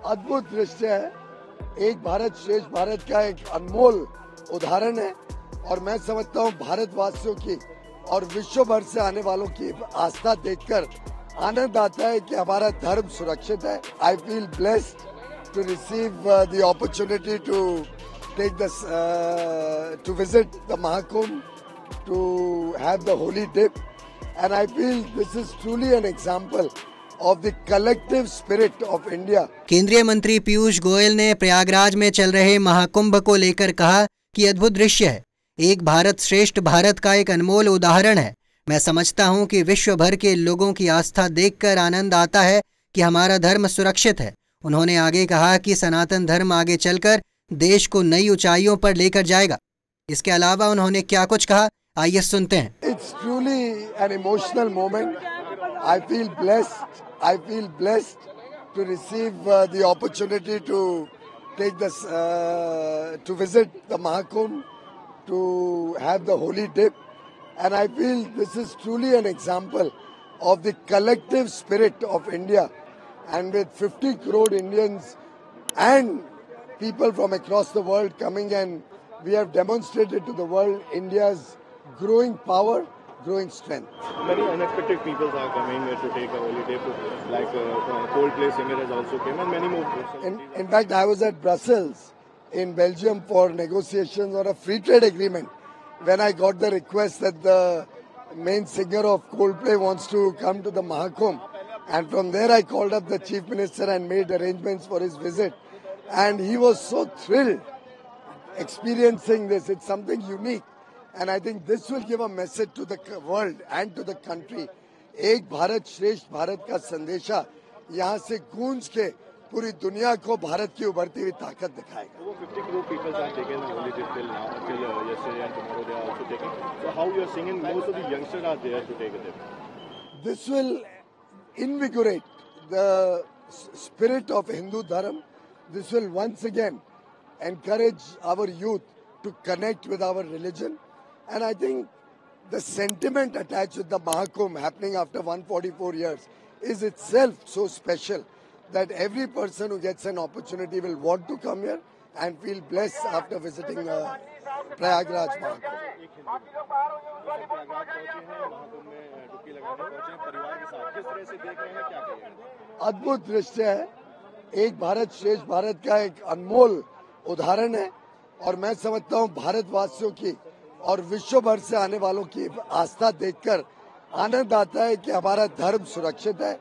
अद्भुत दृश्य है। एक भारत श्रेष्ठ भारत का एक अनमोल उदाहरण है और मैं समझता हूँ भारतवासियों की और विश्व भर से आने वालों की आस्था देखकर आनंद आता है कि हमारा धर्म सुरक्षित है। I feel blessed to receive the opportunity to take this to visit the Mahakumbh, to have the holy dip, and I feel this is truly an example of the collective spirit of India. केंद्रीय मंत्री पीयूष गोयल ने प्रयागराज में चल रहे महाकुंभ को लेकर कहा कि अद्भुत दृश्य है। एक भारत श्रेष्ठ भारत का एक अनमोल उदाहरण है। मैं समझता हूं कि विश्व भर के लोगों की आस्था देखकर आनंद आता है कि हमारा धर्म सुरक्षित है। उन्होंने आगे कहा कि सनातन धर्म आगे चलकर देश को नई ऊंचाइयों पर लेकर जाएगा। इसके अलावा उन्होंने क्या कुछ कहा, आइए सुनते हैं। It's truly an emotional moment. I feel blessed to receive the opportunity to take this to visit the Mahakumbh, to have the holy dip, and I feel this is truly an example of the collective spirit of India, and with 50 crore Indians and people from across the world coming, and we have demonstrated to the world India's growing power, growing strength. Many unexpected people are coming to take a holiday, like Coldplay singer has also come, and many more. In fact, I was at Brussels in Belgium for negotiations on a free trade agreement when I got the request that the main singer of Coldplay wants to come to the Mahakumbh, and from there I called up the Chief Minister and made arrangements for his visit. And he was so thrilled experiencing this. It's something unique. And I think this will give a message to the world and to the country. एक भारत श्रेष्ठ भारत का संदेशा यहाँ से गूंज के पूरी दुनिया को भारत की उभरती हुई ताकत दिखाएगा। 50 crore people are taking a holiday till now, till yesterday and tomorrow they are also taking. So how you are singing? Most of the youngsters are there to take a dip. This will invigorate the spirit of Hindu Dharma. This will once again encourage our youth to connect with our religion. And I think the sentiment attached with the Mahakumbh happening after 144 years is itself so special that every person who gets an opportunity will want to come here and feel blessed after visiting Prayagraj Mahakumbh. अद्भुत दृश्य है। एक भारत श्रेष्ठ भारत का एक अनमोल उदाहरण है और मैं समझता हूँ भारतवासियों की और विश्व भर से आने वालों की आस्था देखकर आनंद आता है कि हमारा धर्म सुरक्षित है।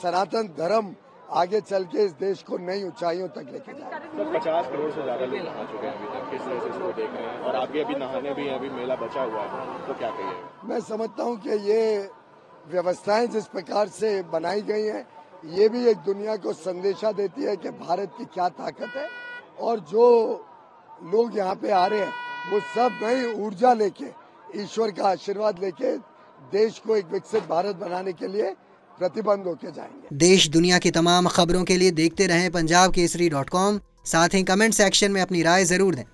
सनातन धर्म आगे चल के इस देश को नई ऊंचाइयों तक लेके जाएगा। 50 करोड़ से ज्यादा लोग नहा चुके हैं अभी तक, किस तरह से इसको देख रहे हैं और आगे अभी नहाने भी अभी मेला बचा हुआ है, तो क्या कहिए? मैं समझता हूँ कि ये व्यवस्थाएं जिस प्रकार से बनाई गई हैं, ये भी एक दुनिया को संदेशा देती है कि भारत की क्या ताकत है और जो लोग यहाँ पे आ रहे हैं वो सब नई ऊर्जा लेके, ईश्वर का आशीर्वाद लेके देश को एक विकसित भारत बनाने के लिए प्रतिबद्ध होके जाएंगे। देश दुनिया की तमाम खबरों के लिए देखते रहें punjabkesari.com। साथ ही कमेंट सेक्शन में अपनी राय जरूर दें।